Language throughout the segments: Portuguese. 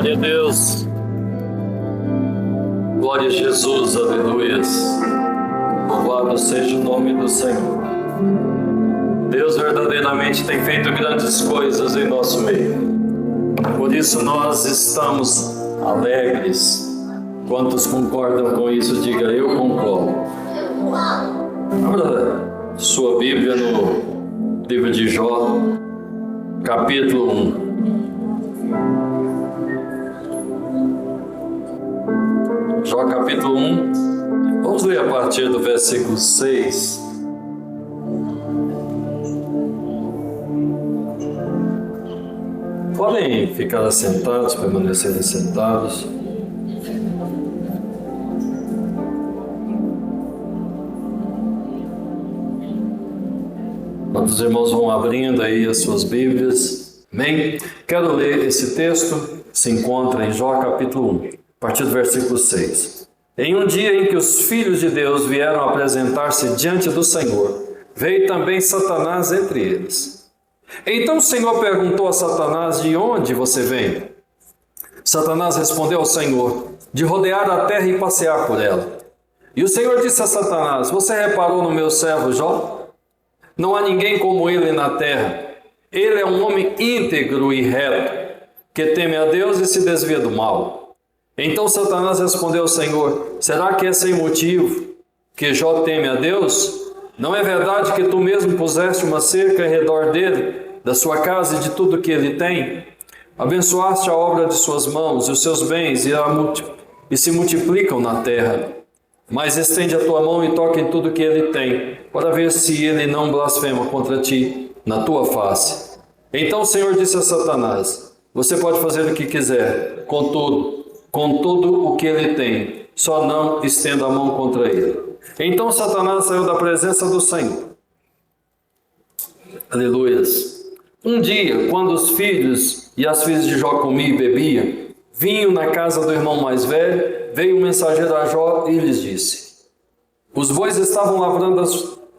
Glória a Deus. Glória a Jesus, aleluias. Louvado seja o nome do Senhor. Deus verdadeiramente tem feito grandes coisas em nosso meio. Por isso nós estamos alegres. Quantos concordam com isso? Diga, eu concordo. Abra sua Bíblia no livro de Jó, capítulo 1. Jó capítulo 1, vamos ler a partir do versículo 6. Podem ficar assentados, permanecerem sentados. Quando os irmãos vão abrindo aí as suas Bíblias, amém? Quero ler esse texto, se encontra em Jó capítulo 1. A partir do versículo 6. Em um dia em que os filhos de Deus vieram apresentar-se diante do Senhor, veio também Satanás entre eles. Então o Senhor perguntou a Satanás: de onde você vem? Satanás respondeu ao Senhor: de rodear a terra e passear por ela. E o Senhor disse a Satanás: você reparou no meu servo Jó? Não há ninguém como ele na terra. Ele é um homem íntegro e reto, que teme a Deus e se desvia do mal. Então Satanás respondeu ao Senhor: será que é sem motivo que Jó teme a Deus? Não é verdade que tu mesmo puseste uma cerca ao redor dele, da sua casa e de tudo que ele tem? Abençoaste a obra de suas mãos, e os seus bens e se multiplicam na terra. Mas estende a tua mão e toca em tudo que ele tem, para ver se ele não blasfema contra ti na tua face. Então o Senhor disse a Satanás: você pode fazer o que quiser, com tudo o que ele tem, só não estenda a mão contra ele. Então Satanás saiu da presença do Senhor. Aleluias. Um dia, quando os filhos e as filhas de Jó comiam e bebiam vinho na casa do irmão mais velho, veio um mensageiro a Jó e lhes disse: os bois estavam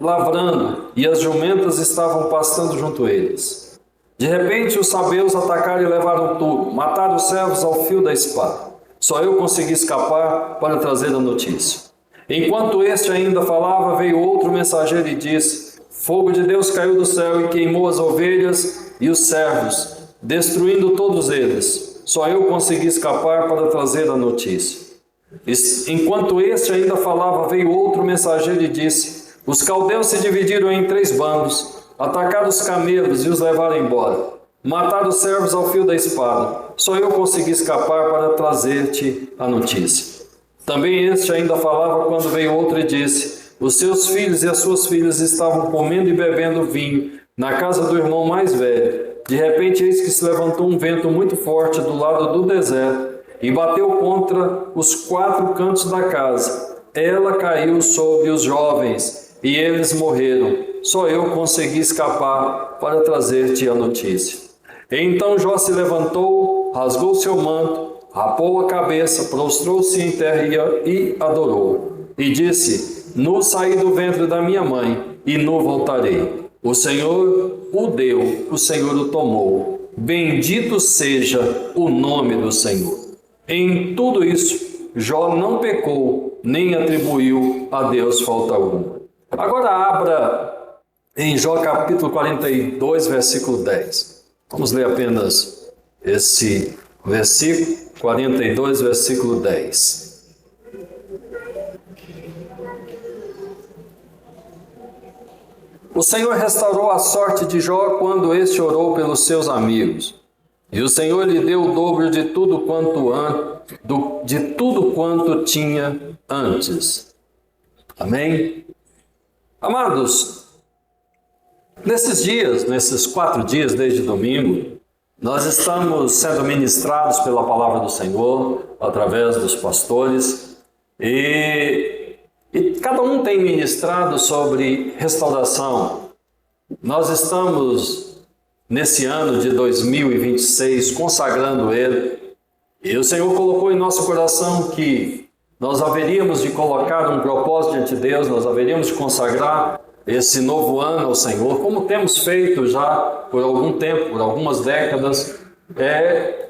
lavrando e as jumentas estavam pastando junto a eles. De repente os sabeus atacaram e levaram tudo, mataram os servos ao fio da espada. Só eu consegui escapar para trazer a notícia. Enquanto este ainda falava, veio outro mensageiro e disse: fogo de Deus caiu do céu e queimou as ovelhas e os servos, destruindo todos eles. Só eu consegui escapar para trazer a notícia. Enquanto este ainda falava, veio outro mensageiro e disse: os caldeus se dividiram em 3 bandos, atacaram os camelos e os levaram embora. Mataram os servos ao fio da espada. Só eu consegui escapar para trazer-te a notícia. Também este ainda falava quando veio outro e disse: os seus filhos e as suas filhas estavam comendo e bebendo vinho na casa do irmão mais velho. De repente eis que se levantou um vento muito forte do lado do deserto e bateu contra os 4 cantos da casa. Ela caiu sobre os jovens e eles morreram. Só eu consegui escapar para trazer-te a notícia. Então Jó se levantou, rasgou seu manto, rapou a cabeça, prostrou-se em terra e adorou. E disse: nu saí do ventre da minha mãe, e nu voltarei. O Senhor o deu, o Senhor o tomou. Bendito seja o nome do Senhor. Em tudo isso, Jó não pecou, nem atribuiu a Deus falta alguma. Agora abra em Jó capítulo 42, versículo 10. Vamos ler apenas esse versículo, 42, versículo 10. O Senhor restaurou a sorte de Jó quando este orou pelos seus amigos. E o Senhor lhe deu o dobro de tudo quanto tinha antes. Amém? Amados, nesses 4 dias desde domingo, nós estamos sendo ministrados pela palavra do Senhor, através dos pastores, e cada um tem ministrado sobre restauração. Nós estamos, nesse ano de 2026, consagrando ele, e o Senhor colocou em nosso coração que nós haveríamos de colocar um propósito diante de Deus, nós haveríamos de consagrar esse novo ano ao Senhor, como temos feito já por algum tempo, por algumas décadas,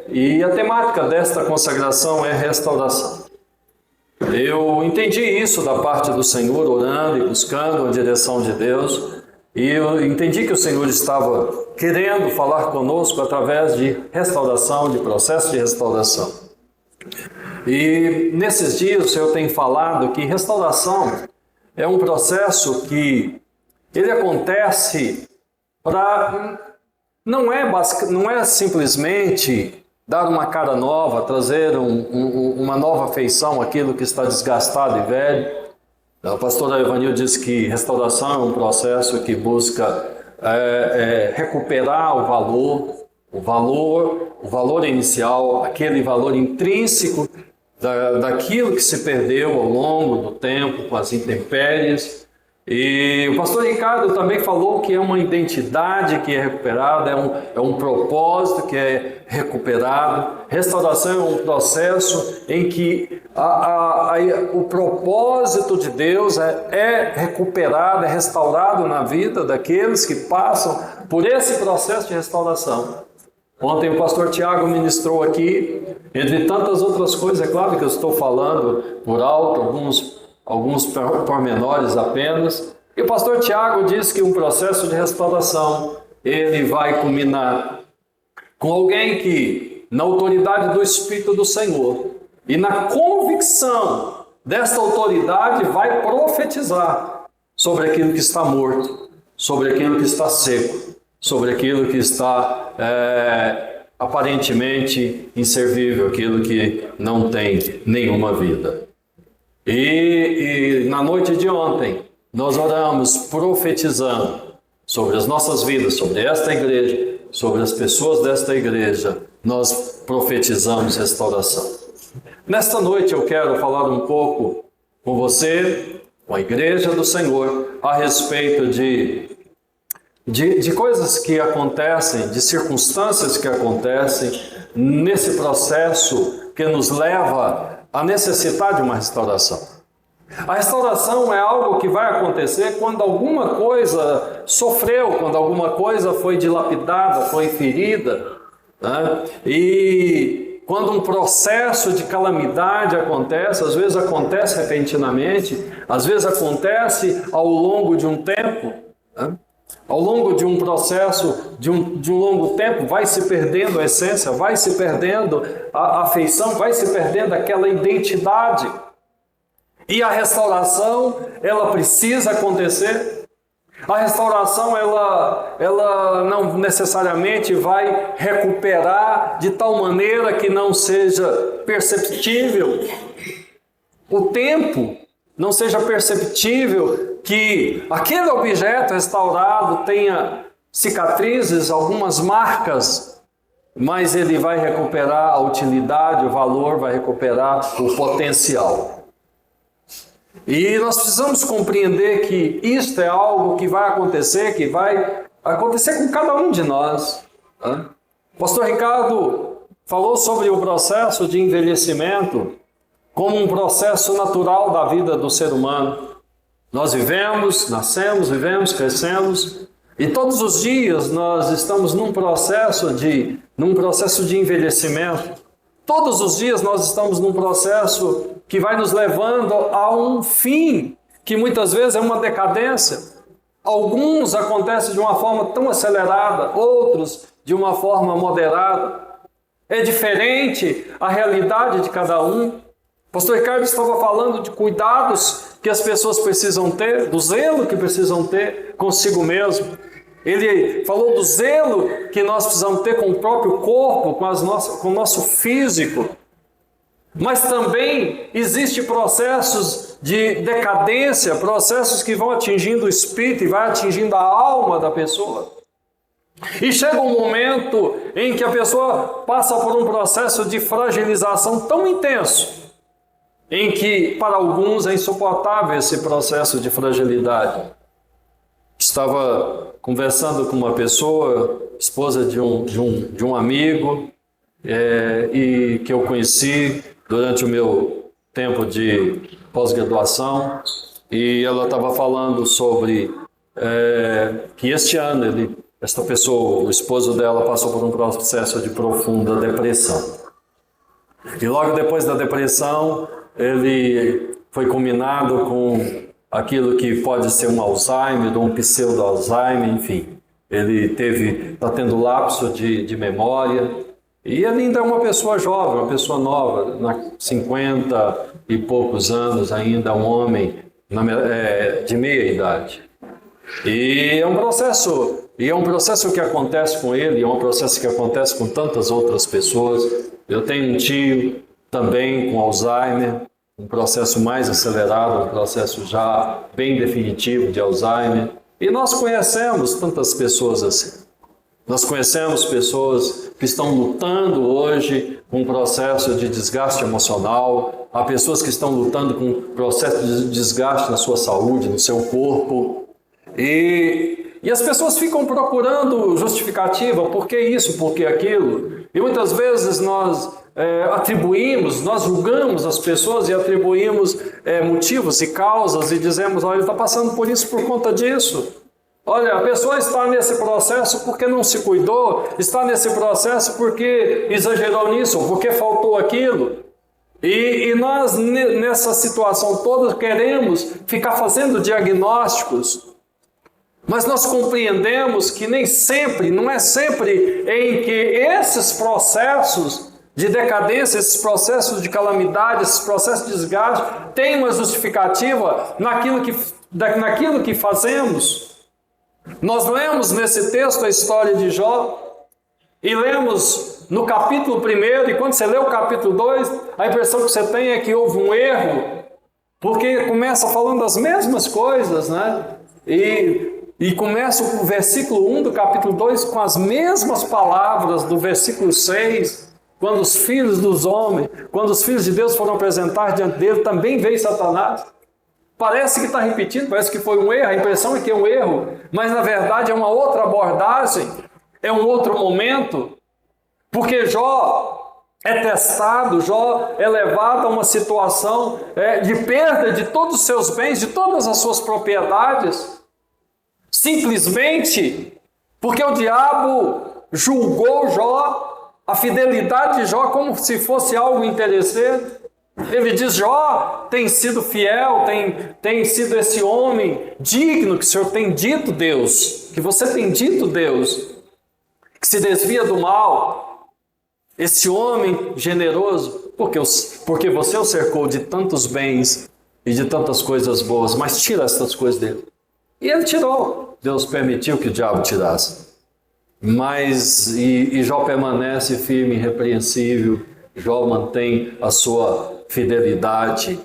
E a temática desta consagração é restauração. Eu entendi isso da parte do Senhor, orando e buscando a direção de Deus, e eu entendi que o Senhor estava querendo falar conosco através de restauração, de processo de restauração. E nesses dias o Senhor tem falado que restauração é um processo que ele acontece para... Não é simplesmente dar uma cara nova, trazer uma nova feição àquilo que está desgastado e velho. O pastor Evanil disse que restauração é um processo que busca recuperar o valor inicial, aquele valor intrínseco daquilo que se perdeu ao longo do tempo com as intempéries. E o pastor Ricardo também falou que é uma identidade que é recuperada, é um propósito que é recuperado. Restauração é um processo em que o propósito de Deus é recuperado, é restaurado na vida daqueles que passam por esse processo de restauração. Ontem o pastor Tiago ministrou aqui, entre tantas outras coisas, é claro que eu estou falando por alto, alguns pormenores apenas. E o pastor Tiago diz que um processo de restauração, ele vai culminar com alguém que, na autoridade do Espírito do Senhor, e na convicção desta autoridade, vai profetizar sobre aquilo que está morto, sobre aquilo que está seco, sobre aquilo que está aparentemente inservível, aquilo que não tem nenhuma vida. E na noite de ontem, nós oramos profetizando sobre as nossas vidas, sobre esta igreja, sobre as pessoas desta igreja. Nós profetizamos restauração. Nesta noite eu quero falar um pouco com você, com a igreja do Senhor, a respeito de coisas que acontecem, de circunstâncias que acontecem nesse processo que nos leva a necessitar de uma restauração. A restauração é algo que vai acontecer quando alguma coisa sofreu, quando alguma coisa foi dilapidada, foi ferida, né? E quando um processo de calamidade acontece, às vezes acontece repentinamente, às vezes acontece ao longo de um tempo, né? Ao longo de um processo, de um longo tempo, vai se perdendo a essência, vai se perdendo a afeição, vai se perdendo aquela identidade. E a restauração, ela precisa acontecer. A restauração, ela não necessariamente vai recuperar de tal maneira que não seja perceptível o tempo, não seja perceptível que aquele objeto restaurado tenha cicatrizes, algumas marcas, mas ele vai recuperar a utilidade, o valor, vai recuperar o potencial. E nós precisamos compreender que isto é algo que vai acontecer com cada um de nós. O pastor Ricardo falou sobre o processo de envelhecimento como um processo natural da vida do ser humano. Nós vivemos, nascemos, vivemos, crescemos, e todos os dias nós estamos num processo de envelhecimento. Todos os dias nós estamos num processo que vai nos levando a um fim, que muitas vezes é uma decadência. Alguns acontecem de uma forma tão acelerada, outros de uma forma moderada. É diferente a realidade de cada um. O pastor Ricardo estava falando de cuidados que as pessoas precisam ter, do zelo que precisam ter consigo mesmo. Ele falou do zelo que nós precisamos ter com o próprio corpo, com o nosso físico. Mas também existem processos de decadência, processos que vão atingindo o espírito e vai atingindo a alma da pessoa. E chega um momento em que a pessoa passa por um processo de fragilização tão intenso, em que para alguns é insuportável esse processo de fragilidade. Estava conversando com uma pessoa, esposa de um amigo, e que eu conheci durante o meu tempo de pós-graduação, e ela estava falando sobre que este ano esta pessoa, o esposo dela, passou por um processo de profunda depressão. E logo depois da depressão, ele foi combinado com aquilo que pode ser um Alzheimer, um pseudo-Alzheimer, enfim. Ele está tendo lapso de memória. E ele ainda é uma pessoa jovem, uma pessoa nova, 50 e poucos anos, ainda um homem de meia idade. E é um processo que acontece com ele, é um processo que acontece com tantas outras pessoas. Eu tenho um tio também com Alzheimer, um processo mais acelerado, um processo já bem definitivo de Alzheimer. E nós conhecemos tantas pessoas assim. Nós conhecemos pessoas que estão lutando hoje com um processo de desgaste emocional, há pessoas que estão lutando com um processo de desgaste na sua saúde, no seu corpo. E as pessoas ficam procurando justificativa, por que isso, por que aquilo. E muitas vezes nós nós julgamos as pessoas e atribuímos motivos e causas e dizemos, olha, ele está passando por isso por conta disso. Olha, a pessoa está nesse processo porque não se cuidou, está nesse processo porque exagerou nisso, porque faltou aquilo. E nós, nessa situação toda, queremos ficar fazendo diagnósticos, mas nós compreendemos que nem sempre, não é sempre em que esses processos de decadência, esses processos de calamidade, esses processos de desgaste, têm uma justificativa naquilo que fazemos. Nós lemos nesse texto a história de Jó e lemos no capítulo 1, e quando você lê o capítulo 2, a impressão que você tem é que houve um erro, porque começa falando as mesmas coisas, né? E começa o versículo 1 do capítulo 2 com as mesmas palavras do versículo 6, quando os filhos dos homens, quando os filhos de Deus foram apresentar diante dele, também veio Satanás. Parece que está repetindo, parece que foi um erro, a impressão é que é um erro, mas na verdade é uma outra abordagem, é um outro momento, porque Jó é testado, Jó é levado a uma situação de perda de todos os seus bens, de todas as suas propriedades, simplesmente porque o diabo julgou Jó, a fidelidade de Jó como se fosse algo interessante. Ele diz, Jó tem sido fiel, tem sido esse homem digno que o Senhor tem dito, Deus, que você tem dito, Deus, que se desvia do mal, esse homem generoso, porque você o cercou de tantos bens e de tantas coisas boas, mas tira essas coisas dele. E ele tirou, Deus permitiu que o diabo tirasse. Mas, Jó permanece firme, irrepreensível, Jó mantém a sua fidelidade,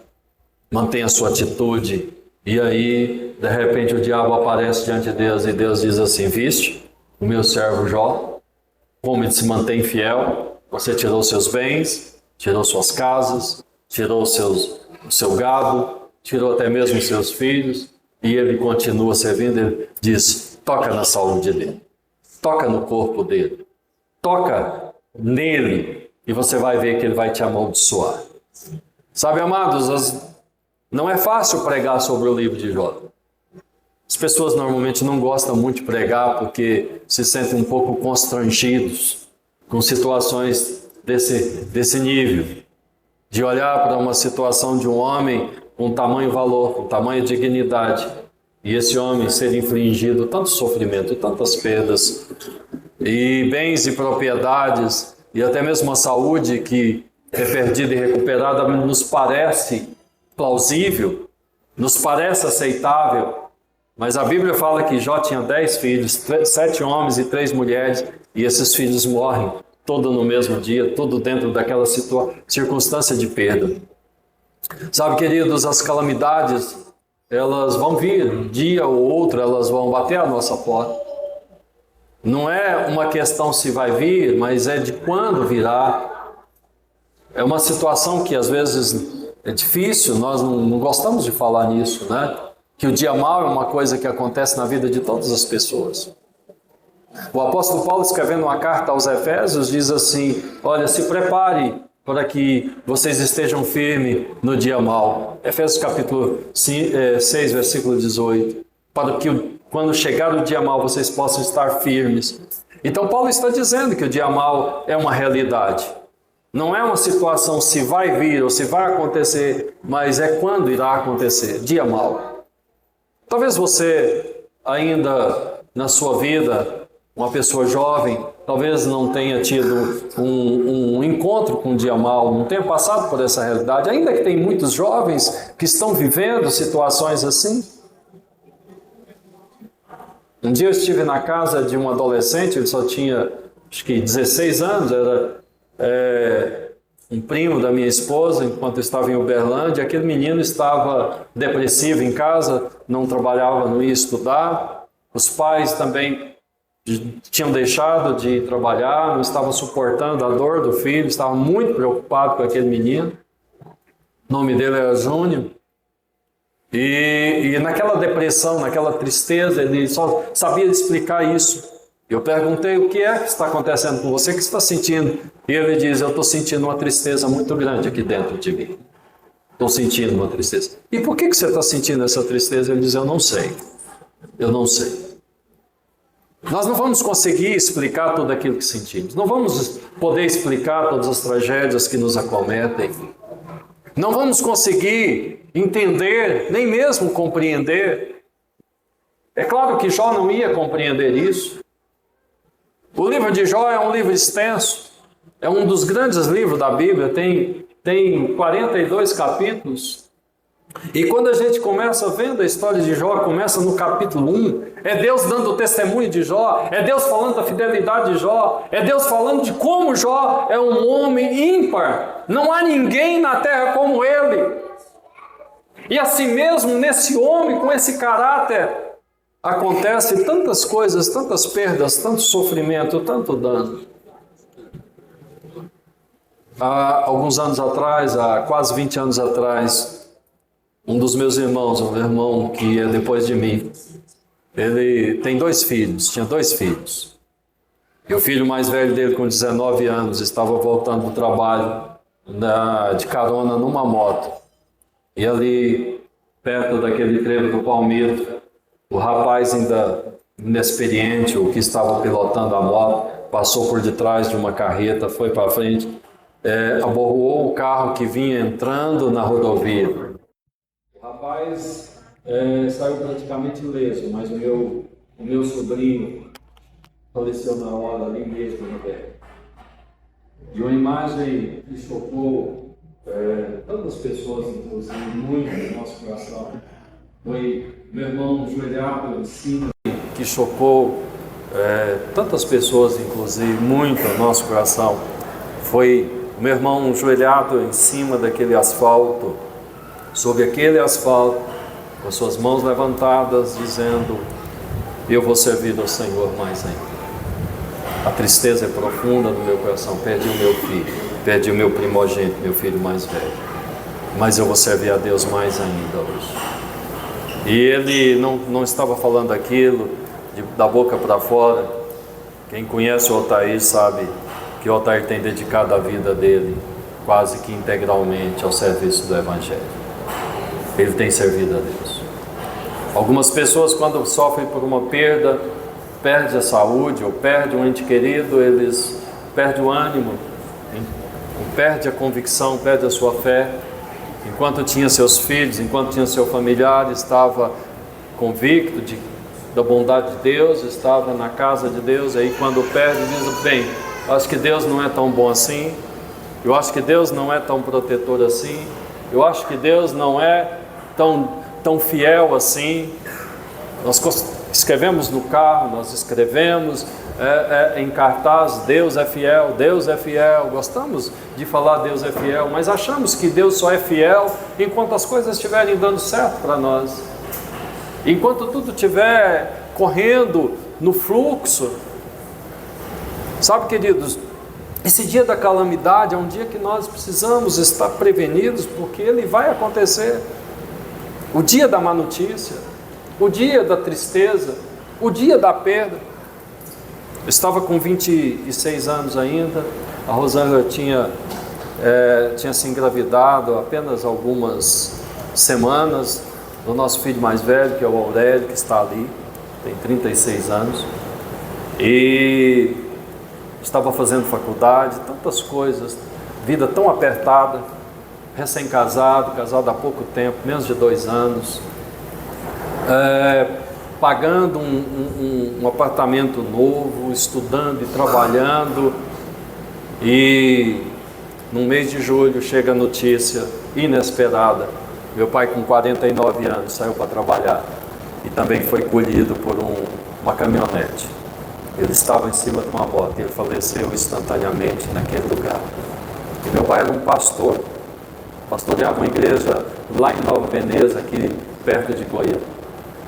mantém a sua atitude, e aí, de repente, o diabo aparece diante de Deus e Deus diz assim, viste, o meu servo Jó, como ele se mantém fiel, você tirou seus bens, tirou suas casas, tirou o seu gado, tirou até mesmo os seus filhos, e ele continua servindo, ele diz, toca na saúde dele, toca no corpo dele, toca nele, e você vai ver que ele vai te amaldiçoar. Sabe, amados, não é fácil pregar sobre o livro de Jó. As pessoas normalmente não gostam muito de pregar porque se sentem um pouco constrangidos com situações desse nível. De olhar para uma situação de um homem com tamanho valor, com tamanha dignidade, e esse homem ser infligido tanto sofrimento, tantas perdas, e bens e propriedades, e até mesmo a saúde que é perdida e recuperada, nos parece plausível, nos parece aceitável, mas a Bíblia fala que Jó tinha 10 filhos, 7 homens e 3 mulheres, e esses filhos morrem, todo no mesmo dia, tudo dentro daquela circunstância de perda. Sabe, queridos, as calamidades, elas vão vir, um dia ou outro, elas vão bater a nossa porta. Não é uma questão se vai vir, mas é de quando virá. É uma situação que às vezes é difícil, nós não gostamos de falar nisso, né? Que o dia mau é uma coisa que acontece na vida de todas as pessoas. O apóstolo Paulo, escrevendo uma carta aos Efésios, diz assim, olha, se prepare para que vocês estejam firmes no dia mau. Efésios capítulo 6, versículo 18. Para que quando chegar o dia mau, vocês possam estar firmes. Então Paulo está dizendo que o dia mau é uma realidade. Não é uma situação se vai vir ou se vai acontecer, mas é quando irá acontecer, dia mau. Talvez você ainda na sua vida, uma pessoa jovem, talvez não tenha tido um encontro com o dia mau, não tenha passado por essa realidade, ainda que tem muitos jovens que estão vivendo situações assim. Um dia eu estive na casa de um adolescente, ele só tinha, acho que 16 anos, era um primo da minha esposa, enquanto eu estava em Uberlândia. Aquele menino estava depressivo em casa, não trabalhava, não ia estudar. Os pais também tinham deixado de trabalhar, não estavam suportando a dor do filho, estavam muito preocupados com aquele menino. O nome dele era Júnior. E naquela depressão, naquela tristeza, ele só sabia explicar isso. Eu perguntei: o que é que está acontecendo com você, o que está sentindo? E ele diz: eu estou sentindo uma tristeza muito grande aqui dentro de mim. Estou sentindo uma tristeza. E por que você está sentindo essa tristeza? Ele diz: eu não sei. Eu não sei. Nós não vamos conseguir explicar tudo aquilo que sentimos. Não vamos poder explicar todas as tragédias que nos acometem. Não vamos conseguir entender, nem mesmo compreender. É claro que Jó não ia compreender isso. O livro de Jó é um livro extenso. É um dos grandes livros da Bíblia. Tem 42 capítulos. E quando a gente começa vendo a história de Jó, começa no capítulo 1, é Deus dando o testemunho de Jó, é Deus falando da fidelidade de Jó, é Deus falando de como Jó é um homem ímpar, não há ninguém na terra como ele. E assim mesmo, nesse homem, com esse caráter, acontece tantas coisas, tantas perdas, tanto sofrimento, tanto dano. Há alguns anos atrás, há quase 20 anos atrás, um dos meus irmãos, um irmão que é depois de mim, ele tem 2 filhos, tinha 2 filhos. E o filho mais velho dele, com 19 anos, estava voltando do trabalho de carona numa moto. E ali, perto daquele trevo do Palmito, o rapaz ainda inexperiente, o que estava pilotando a moto, passou por detrás de uma carreta, foi para frente, aborroou o carro que vinha entrando na rodovia. O rapaz saiu praticamente ileso, mas o meu sobrinho faleceu na hora, ali mesmo no pé. E uma imagem que chocou tantas pessoas, inclusive, muito no nosso coração, foi meu irmão ajoelhado em cima, que chocou tantas pessoas, inclusive, muito no nosso coração. Foi o meu irmão ajoelhado em cima daquele asfalto, sobre aquele asfalto, com suas mãos levantadas, dizendo: eu vou servir ao Senhor mais ainda. A tristeza é profunda no meu coração. Perdi o meu filho, perdi o meu primogênito, meu filho mais velho, mas eu vou servir a Deus mais ainda hoje. E ele não estava falando aquilo da boca para fora. Quem conhece o Otair sabe que o Otair tem dedicado a vida dele quase que integralmente ao serviço do Evangelho. Ele tem servido a Deus. Algumas pessoas, quando sofrem por uma perda, perdem a saúde ou perdem um ente querido, eles perdem o ânimo, perdem a convicção, perdem a sua fé. Enquanto tinha seus filhos, enquanto tinha seu familiar, estava convicto da bondade de Deus, estava na casa de Deus. Aí quando perde, diz: bem, eu acho que Deus não é tão bom assim, eu acho que Deus não é tão protetor assim, eu acho que Deus não é tão fiel assim. Nós escrevemos no carro, nós escrevemos em cartaz: Deus é fiel, Deus é fiel. Gostamos de falar Deus é fiel, mas achamos que Deus só é fiel enquanto as coisas estiverem dando certo para nós, enquanto tudo estiver correndo no fluxo. Sabe, queridos, esse dia da calamidade é um dia que nós precisamos estar prevenidos, porque ele vai acontecer. O dia da má notícia, o dia da tristeza, o dia da perda. Eu estava com 26 anos ainda, a Rosângela tinha se engravidado apenas algumas semanas do nosso filho mais velho, que é o Aurélio, que está ali. tem 36 anos, e estava fazendo faculdade, tantas coisas, vida tão apertada, recém-casado, casado há pouco tempo, menos de 2 anos, pagando um apartamento novo, estudando e trabalhando, e no mês de julho chega a notícia inesperada: meu pai, com 49 anos, saiu para trabalhar e também foi colhido por uma caminhonete. Ele estava em cima de uma moto e ele faleceu instantaneamente naquele lugar. E meu pai era um pastor, pastoreava uma igreja lá em Nova Veneza, aqui perto de Goiânia.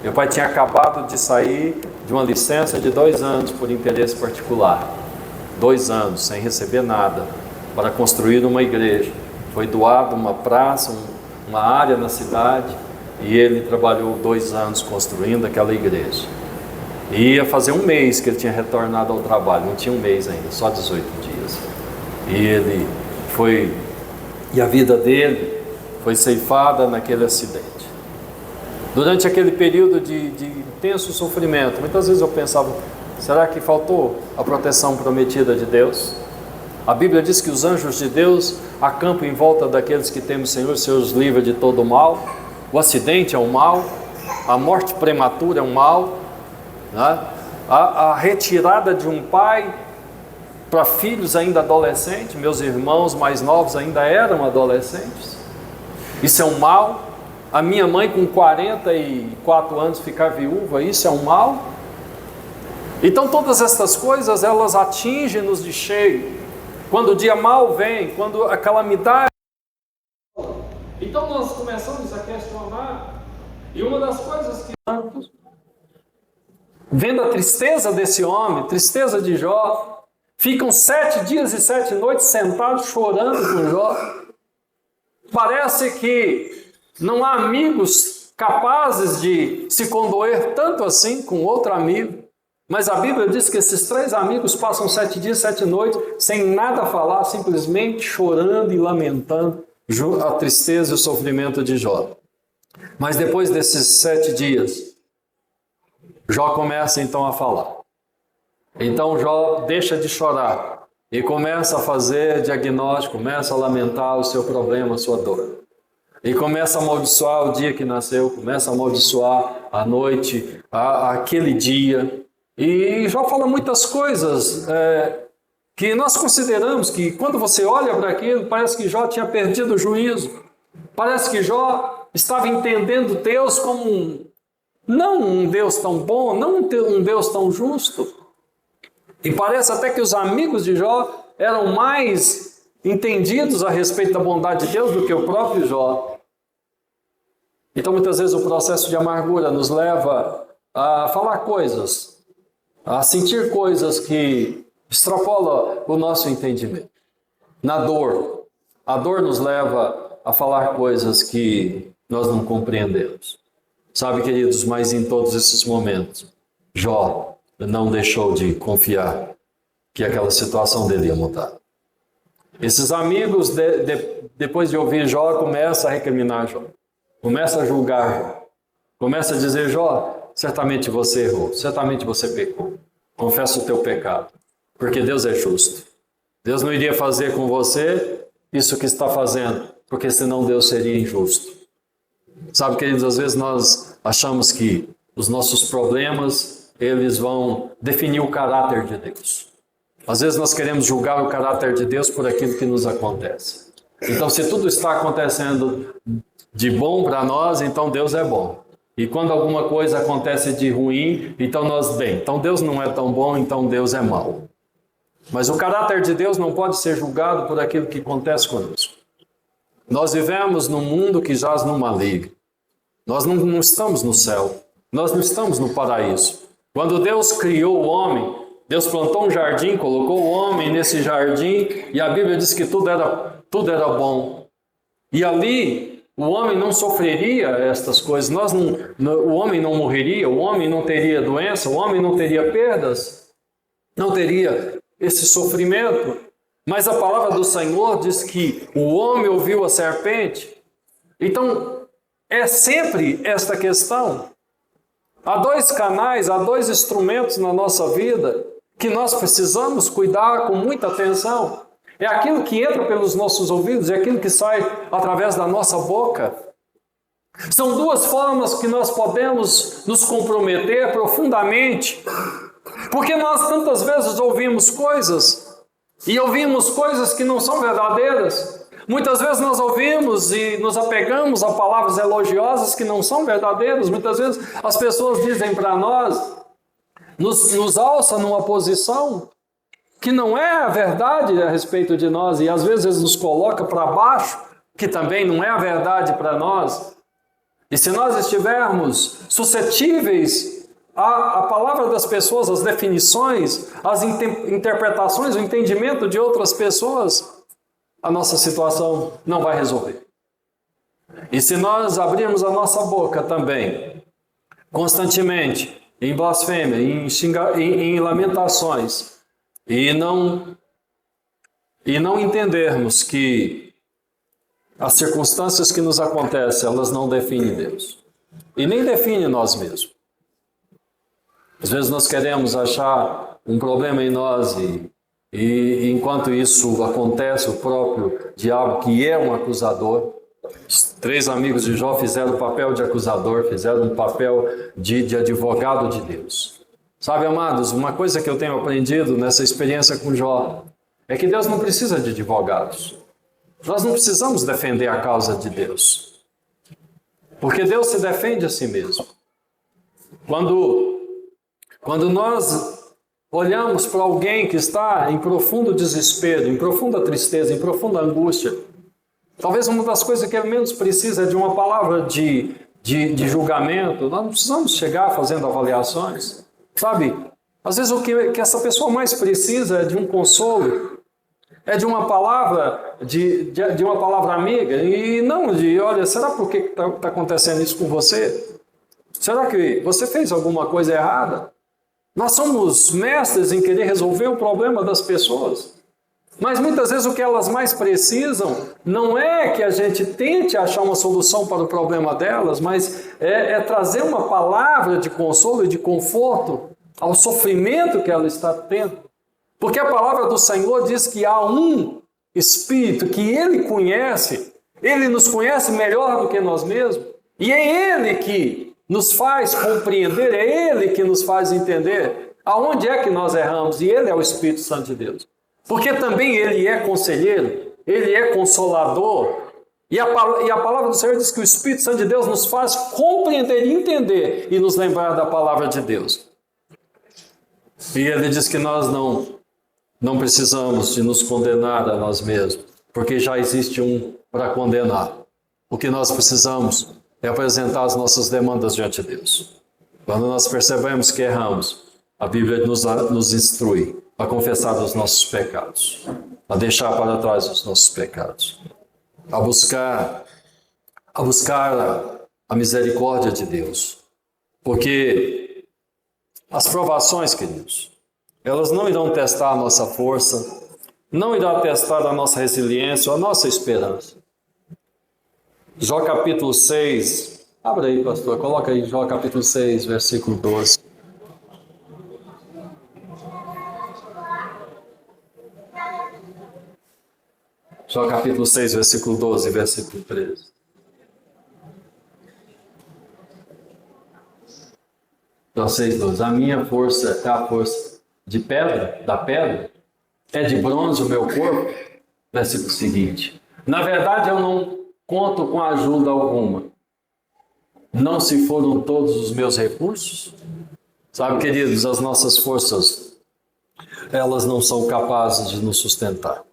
Meu pai tinha acabado de sair de uma licença de 2 anos por interesse particular. 2 anos, sem receber nada, para construir uma igreja. Foi doado uma praça, uma área na cidade, e ele trabalhou 2 anos construindo aquela igreja. E ia fazer 1 mês que ele tinha retornado ao trabalho, não tinha 1 mês ainda, só 18 dias. E ele foi, e a vida dele foi ceifada naquele acidente. Durante aquele período de intenso sofrimento, muitas vezes eu pensava: será que faltou a proteção prometida de Deus? A Bíblia diz que os anjos de Deus acampam em volta daqueles que temem o Senhor, se os livra de todo o mal. O acidente é um mal, a morte prematura é um mal, né? A retirada de um pai para filhos ainda adolescentes, meus irmãos mais novos ainda eram adolescentes, isso é um mal. A minha mãe com 44 anos ficar viúva, isso é um mal. Então todas essas coisas, elas atingem-nos de cheio. Quando o dia mal vem, quando a calamidade... Então nós começamos a questionar, e uma das coisas que... Vendo a tristeza desse homem, tristeza de Jó, ficam 7 dias e 7 noites sentados chorando com Jó. Parece que não há amigos capazes de se condoer tanto assim com outro amigo. Mas a Bíblia diz que esses 3 amigos passam 7 dias e 7 noites sem nada falar, simplesmente chorando e lamentando a tristeza e o sofrimento de Jó. Mas depois desses 7 dias, Jó começa então a falar. Então Jó deixa de chorar e começa a fazer diagnóstico, começa a lamentar o seu problema, a sua dor. E começa a amaldiçoar o dia que nasceu, começa a amaldiçoar a noite, aquele dia. E Jó fala muitas coisas que nós consideramos que quando você olha para aquilo, parece que Jó tinha perdido o juízo. Parece que Jó estava entendendo Deus como não um Deus tão bom, não um Deus tão justo. E parece até que os amigos de Jó eram mais entendidos a respeito da bondade de Deus do que o próprio Jó. Então muitas vezes o processo de amargura nos leva a falar coisas, a sentir coisas que extrapolam o nosso entendimento. Na dor, a dor nos leva a falar coisas que nós não compreendemos. Sabe, queridos, mas em todos esses momentos, Jó não deixou de confiar que aquela situação dele ia mudar. Esses amigos, depois de ouvir Jó, começam a recriminar Jó. Começa a julgar Jó. Começa a dizer: Jó, certamente você errou, certamente você pecou. Confessa o teu pecado, porque Deus é justo. Deus não iria fazer com você isso que está fazendo, porque senão Deus seria injusto. Sabe, queridos, às vezes nós achamos que os nossos problemas, eles vão definir o caráter de Deus. Às vezes nós queremos julgar o caráter de Deus por aquilo que nos acontece. Então, se tudo está acontecendo de bom para nós, então Deus é bom. E quando alguma coisa acontece de ruim, então então Deus não é tão bom, então Deus é mau. Mas o caráter de Deus não pode ser julgado por aquilo que acontece conosco. Nós vivemos num mundo que jaz no maligno. Nós não estamos no céu. Nós não estamos no paraíso. Quando Deus criou o homem, Deus plantou um jardim, colocou o homem nesse jardim, e a Bíblia diz que tudo era bom. E ali o homem não sofreria estas coisas, o homem não morreria, o homem não teria doença, o homem não teria perdas, não teria esse sofrimento. Mas a palavra do Senhor diz que o homem ouviu a serpente. Então, é sempre esta questão. Há dois canais, há dois instrumentos na nossa vida que nós precisamos cuidar com muita atenção. É aquilo que entra pelos nossos ouvidos, é aquilo que sai através da nossa boca. São duas formas que nós podemos nos comprometer profundamente, porque nós tantas vezes ouvimos coisas que não são verdadeiras. Muitas vezes nós ouvimos e nos apegamos a palavras elogiosas que não são verdadeiras. Muitas vezes as pessoas dizem para nós, nos alçam numa posição que não é a verdade a respeito de nós, e às vezes nos coloca para baixo, que também não é a verdade para nós. E se nós estivermos suscetíveis à palavra das pessoas, às definições, às interpretações, o entendimento de outras pessoas, a nossa situação não vai resolver. E se nós abrirmos a nossa boca também, constantemente, em blasfêmia, em lamentações, e não entendermos que as circunstâncias que nos acontecem, elas não definem Deus. E nem definem nós mesmos. Às vezes nós queremos achar um problema em nós e enquanto isso acontece, o próprio diabo, que é um acusador, os 3 amigos de Jó fizeram o papel de acusador, fizeram um papel de advogado de Deus. Sabe, amados, uma coisa que eu tenho aprendido nessa experiência com Jó é que Deus não precisa de advogados. Nós não precisamos defender a causa de Deus, porque Deus se defende a si mesmo. Quando nós olhamos para alguém que está em profundo desespero, em profunda tristeza, em profunda angústia, talvez uma das coisas que ele menos precisa é de uma palavra de julgamento. Nós não precisamos chegar fazendo avaliações. Sabe, às vezes o que essa pessoa mais precisa é de um consolo, é de uma palavra, de uma palavra amiga, e não de, olha, será por que está acontecendo isso com você? Será que você fez alguma coisa errada? Nós somos mestres em querer resolver o problema das pessoas, mas muitas vezes o que elas mais precisam não é que a gente tente achar uma solução para o problema delas, mas é trazer uma palavra de consolo e de conforto ao sofrimento que ela está tendo. Porque a palavra do Senhor diz que há um Espírito que Ele conhece, Ele nos conhece melhor do que nós mesmos, e é Ele que nos faz compreender, é Ele que nos faz entender aonde é que nós erramos, e Ele é o Espírito Santo de Deus. Porque também Ele é conselheiro, Ele é consolador, e a palavra do Senhor diz que o Espírito Santo de Deus nos faz compreender e entender e nos lembrar da palavra de Deus. E Ele diz que nós não precisamos de nos condenar a nós mesmos, porque já existe um para condenar. O que nós precisamos é apresentar as nossas demandas diante de Deus. Quando nós percebemos que erramos, a Bíblia nos instrui a confessar os nossos pecados, a deixar para trás os nossos pecados, a buscar a misericórdia de Deus. Porque as provações, queridos, elas não irão testar a nossa força, não irão testar a nossa resiliência, a nossa esperança. Jó capítulo 6, abra aí, pastor, coloca aí Jó capítulo 6, versículo 12. Jó capítulo 6, versículo 12, versículo 13. Jó 6, 12. A minha força é a força de pedra, da pedra, é de bronze o meu corpo. Versículo seguinte. Na verdade, eu não conto com ajuda alguma. Não se foram todos os meus recursos? Sabe, queridos, as nossas forças, elas não são capazes de nos sustentar.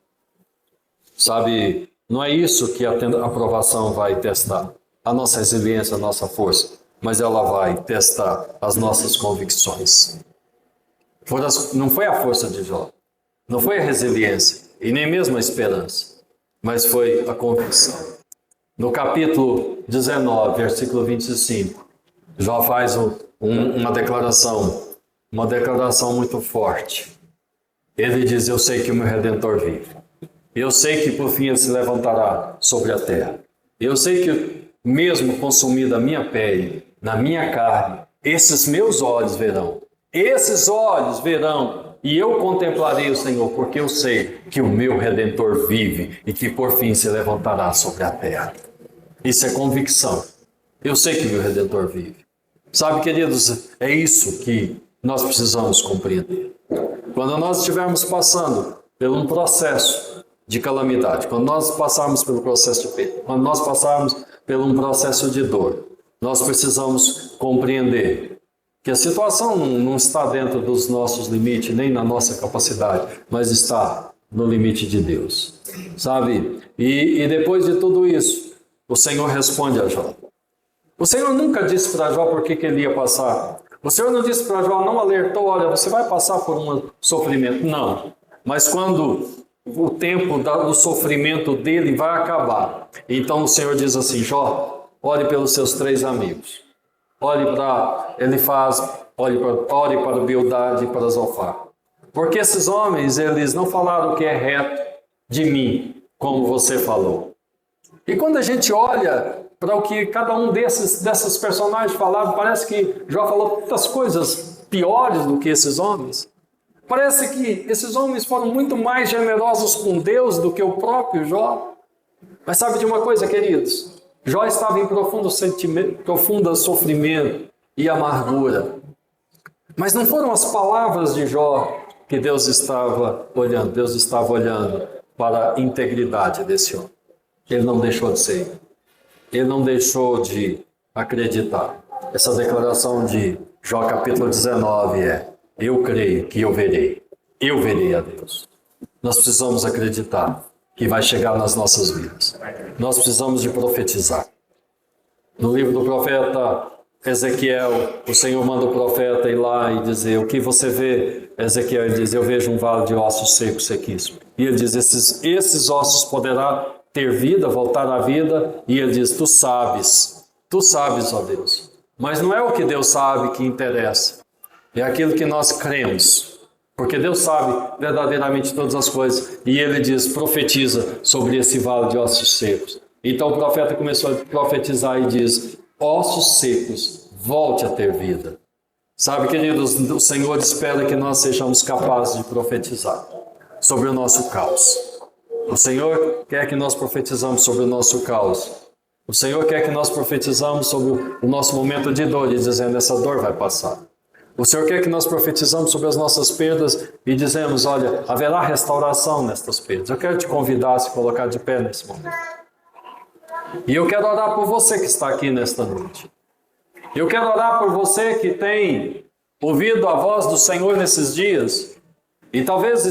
Sabe, não é isso que a aprovação vai testar. A nossa resiliência, a nossa força. Mas ela vai testar as nossas convicções. Não foi a força de Jó. Não foi a resiliência. E nem mesmo a esperança. Mas foi a convicção. No capítulo 19, versículo 25, Jó faz uma declaração muito forte. Ele diz, eu sei que o meu Redentor vive. Eu sei que por fim ele se levantará sobre a terra. Eu sei que mesmo consumida a minha pele, na minha carne, esses meus olhos verão. Esses olhos verão e eu contemplarei o Senhor, porque eu sei que o meu Redentor vive e que por fim se levantará sobre a terra. Isso é convicção. Eu sei que o meu Redentor vive. Sabe, queridos, é isso que nós precisamos compreender. Quando nós estivermos passando por um processo de calamidade, quando nós passarmos pelo processo de perda, quando nós passarmos por um processo de dor, nós precisamos compreender que a situação não está dentro dos nossos limites, nem na nossa capacidade, mas está no limite de Deus. Sabe? E depois de tudo isso, o Senhor responde a Jó. O Senhor nunca disse para Jó por que ele ia passar. O Senhor não disse para Jó, não alertou, olha, você vai passar por um sofrimento. Não. Mas quando o tempo do sofrimento dele vai acabar, então o Senhor diz assim, Jó, ore pelos seus 3 amigos. Ore para Elifaz, ore para Bildade e para Zofar. Porque esses homens, eles não falaram o que é reto de mim, como você falou. E quando a gente olha para o que cada um desses personagens falaram, parece que Jó falou tantas coisas piores do que esses homens. Parece que esses homens foram muito mais generosos com Deus do que o próprio Jó. Mas sabe de uma coisa, queridos? Jó estava em profundo sofrimento e amargura. Mas não foram as palavras de Jó que Deus estava olhando. Deus estava olhando para a integridade desse homem. Ele não deixou de ser. Ele não deixou de acreditar. Essa declaração de Jó capítulo 19 é: eu creio que eu verei a Deus. Nós precisamos acreditar que vai chegar nas nossas vidas. Nós precisamos de profetizar. No livro do profeta Ezequiel, o Senhor manda o profeta ir lá e dizer: o que você vê? Ezequiel, ele diz: eu vejo um vale de ossos secos, sequíssimos. E ele diz: esses ossos poderá ter vida, voltar à vida. E ele diz: tu sabes, ó Deus. Mas não é o que Deus sabe que interessa, é aquilo que nós cremos, porque Deus sabe verdadeiramente todas as coisas. E ele diz: profetiza sobre esse vale de ossos secos. Então o profeta começou a profetizar e diz: ossos secos, volte a ter vida. Sabe, queridos, o Senhor espera que nós sejamos capazes de profetizar sobre o nosso caos. O Senhor quer que nós profetizamos sobre o nosso caos. O Senhor quer que nós profetizamos sobre o nosso momento de dor, e dizendo: essa dor vai passar. O Senhor quer que nós profetizamos sobre as nossas perdas e dizemos: olha, haverá restauração nestas perdas. Eu quero te convidar a se colocar de pé nesse momento. E eu quero orar por você que está aqui nesta noite. Eu quero orar por você que tem ouvido a voz do Senhor nesses dias e talvez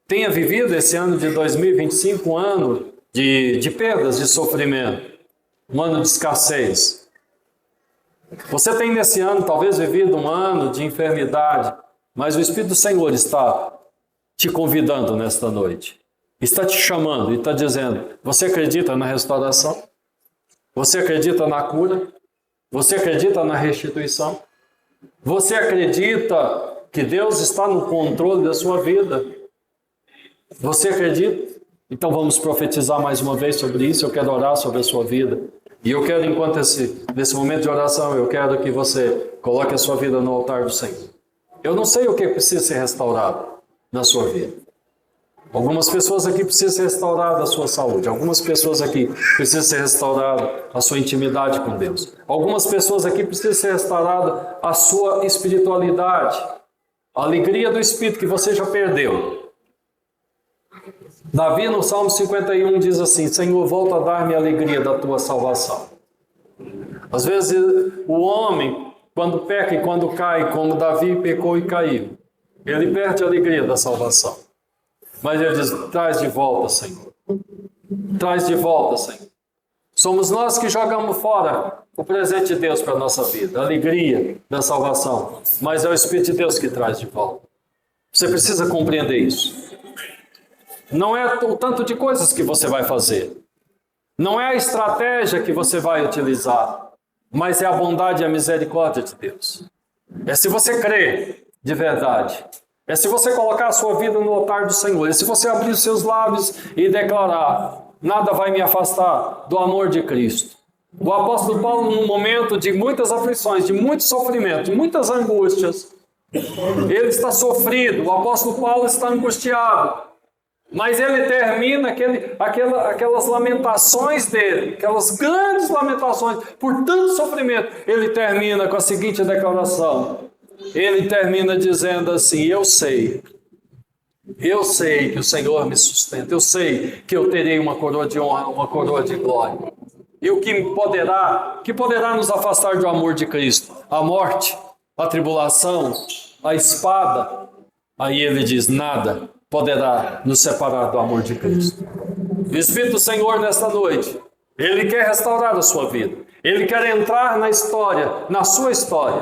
tenha vivido esse ano de 2025 um ano de perdas, de sofrimento, um ano de escassez. Você tem nesse ano talvez vivido um ano de enfermidade, mas o Espírito do Senhor está te convidando nesta noite. Está te chamando e está dizendo: você acredita na restauração? Você acredita na cura? Você acredita na restituição? Você acredita que Deus está no controle da sua vida? Você acredita? Então vamos profetizar mais uma vez sobre isso. Eu quero orar sobre a sua vida. E eu quero, enquanto nesse momento de oração, eu quero que você coloque a sua vida no altar do Senhor. Eu não sei o que precisa ser restaurado na sua vida. Algumas pessoas aqui precisam ser restauradas a sua saúde. Algumas pessoas aqui precisam ser restauradas a sua intimidade com Deus. Algumas pessoas aqui precisam ser restauradas a sua espiritualidade. A alegria do Espírito que você já perdeu. Davi no Salmo 51 diz assim: Senhor, volta a dar-me a alegria da tua salvação. Às vezes o homem, quando peca e quando cai, como Davi pecou e caiu, ele perde a alegria da salvação. Mas ele diz: traz de volta, Senhor. Traz de volta, Senhor. Somos nós que jogamos fora o presente de Deus para a nossa vida, a alegria da salvação. Mas é o Espírito de Deus que traz de volta. Você precisa compreender isso. Não é o tanto de coisas que você vai fazer. Não é a estratégia que você vai utilizar. Mas é a bondade e a misericórdia de Deus. É se você crer de verdade. É se você colocar a sua vida no altar do Senhor. É se você abrir os seus lábios e declarar: nada vai me afastar do amor de Cristo. O apóstolo Paulo, num momento de muitas aflições, de muito sofrimento, de muitas angústias, ele está sofrido, o apóstolo Paulo está angustiado, mas ele termina aquelas lamentações dele, aquelas grandes lamentações por tanto sofrimento, ele termina com a seguinte declaração, ele termina dizendo assim, eu sei que o Senhor me sustenta, eu sei que eu terei uma coroa de honra, uma coroa de glória. E o que poderá nos afastar do amor de Cristo? A morte, a tribulação, a espada. Aí ele diz, nada poderá nos separar do amor de Cristo. O Espírito do Senhor nesta noite, Ele quer restaurar a sua vida. Ele quer entrar na história, na sua história.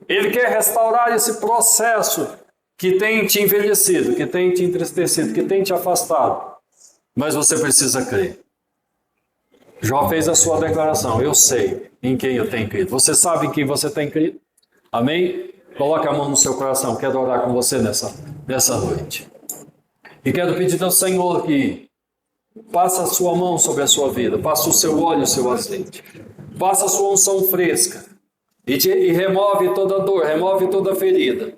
Ele quer restaurar esse processo que tem te envelhecido, que tem te entristecido, que tem te afastado. Mas você precisa crer. Jó fez a sua declaração, eu sei em quem eu tenho crido. Você sabe em quem você tem crido? Amém? Coloque a mão no seu coração, quero orar com você nessa noite. E quero pedir ao Senhor que passe a sua mão sobre a sua vida, passe o seu óleo, o seu azeite, passe a sua unção fresca e remove toda dor, remove toda ferida,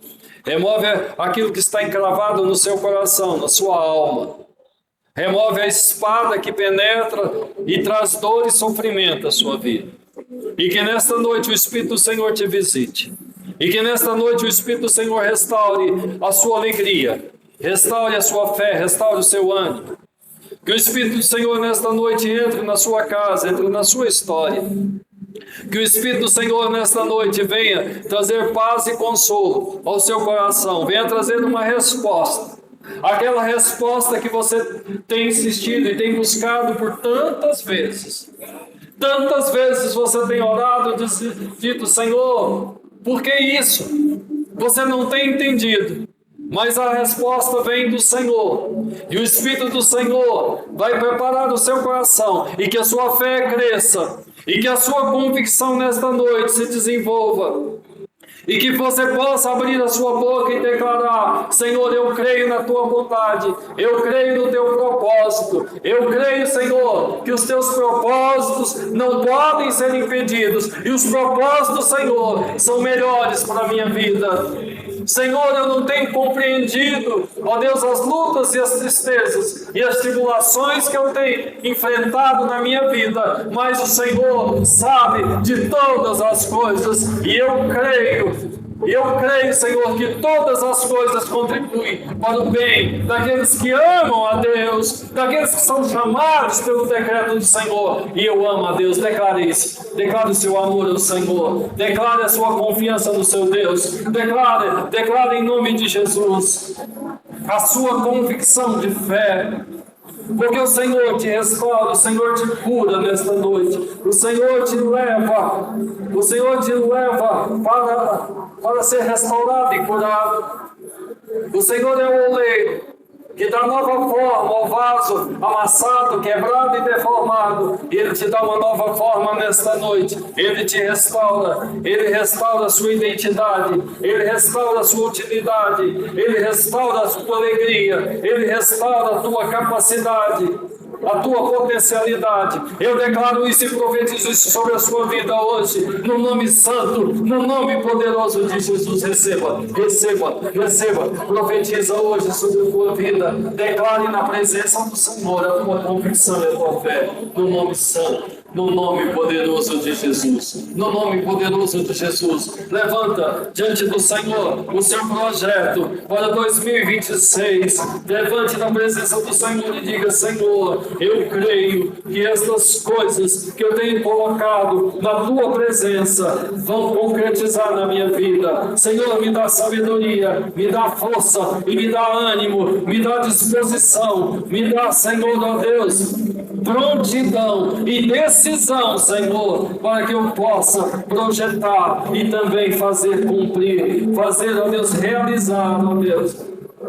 remove aquilo que está encravado no seu coração, na sua alma. Remove a espada que penetra e traz dor e sofrimento à sua vida. E que nesta noite o Espírito do Senhor te visite. E que nesta noite o Espírito do Senhor restaure a sua alegria, restaure a sua fé, restaure o seu ânimo. Que o Espírito do Senhor nesta noite entre na sua casa, entre na sua história. Que o Espírito do Senhor nesta noite venha trazer paz e consolo ao seu coração, venha trazer uma resposta. Aquela resposta que você tem insistido e tem buscado por tantas vezes. Tantas vezes você tem orado e dito, Senhor, por que isso? Você não tem entendido. Mas a resposta vem do Senhor. E o Espírito do Senhor vai preparar o seu coração. E que a sua fé cresça. E que a sua convicção nesta noite se desenvolva. E que você possa abrir a sua boca e declarar, Senhor, eu creio na tua vontade, eu creio no teu propósito, eu creio, Senhor, que os teus propósitos não podem ser impedidos, e os propósitos, Senhor, são melhores para a minha vida. Senhor, eu não tenho compreendido, ó Deus, as lutas e as tristezas e as tribulações que eu tenho enfrentado na minha vida, mas o Senhor sabe de todas as coisas, e eu creio, Senhor, que todas as coisas contribuem para o bem daqueles que amam a Deus, daqueles que são chamados pelo decreto do Senhor. E eu amo a Deus, declare isso. Declare o seu amor ao Senhor. Declare a sua confiança no seu Deus. Declare em nome de Jesus a sua convicção de fé. Porque o Senhor te restaura, o Senhor te cura nesta noite, o Senhor te leva para ser restaurado e curado. O Senhor é o oleiro que dá nova forma ao vaso amassado, quebrado e deformado. E Ele te dá uma nova forma nesta noite. Ele te restaura. Ele restaura a sua identidade. Ele restaura a sua utilidade. Ele restaura a sua alegria. Ele restaura a tua capacidade, a tua potencialidade. Eu declaro isso e profetizo isso sobre a sua vida hoje, no nome santo, no nome poderoso de Jesus. Receba, profetiza hoje sobre a tua vida, declare na presença do Senhor a tua convicção e a tua fé, no nome santo, no nome poderoso de Jesus. No nome poderoso de Jesus. Levanta diante do Senhor o seu projeto para 2026. Levante na presença do Senhor e diga, Senhor, eu creio que estas coisas que eu tenho colocado na tua presença vão concretizar na minha vida. Senhor, me dá sabedoria, me dá força e me dá ânimo, me dá disposição, me dá, Senhor, ó Deus, prontidão e decisão, Senhor, para que eu possa projetar e também fazer cumprir, fazer, ó Deus, realizar, ó Deus,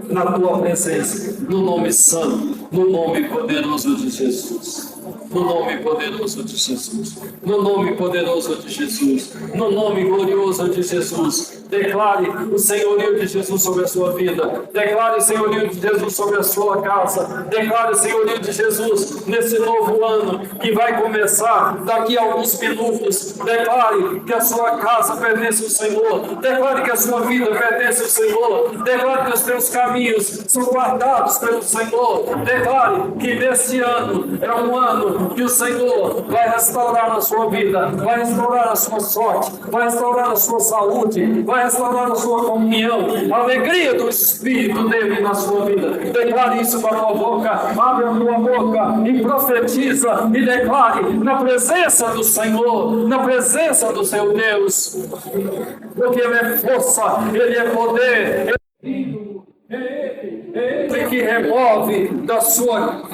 na tua presença, no nome santo, no nome poderoso de Jesus. No nome poderoso de Jesus, no nome poderoso de Jesus, no nome glorioso de Jesus. Declare o senhorio de Jesus sobre a sua vida. Declare o senhorio de Jesus sobre a sua casa. Declare o senhorio de Jesus nesse novo ano que vai começar daqui a alguns minutos. Declare que a sua casa pertence ao Senhor. Declare que a sua vida pertence ao Senhor. Declare que os teus caminhos são guardados pelo Senhor. Declare que neste ano é um ano que o Senhor vai restaurar a sua vida, vai restaurar a sua sorte, vai restaurar a sua saúde, vai restaurar a sua comunhão, a alegria do Espírito dele na sua vida. Declare isso com a tua boca, abre a tua boca e profetiza e declare na presença do Senhor, na presença do seu Deus, porque Ele é força, Ele é poder, Ele que remove da sua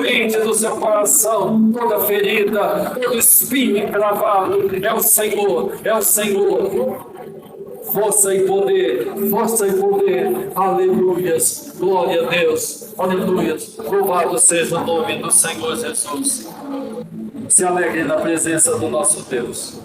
mente, do seu coração, toda ferida, todo espinho encravado. É o Senhor, é o Senhor. Força e poder, aleluias, glória a Deus, aleluias, louvado seja o nome do Senhor Jesus. Se alegre na presença do nosso Deus.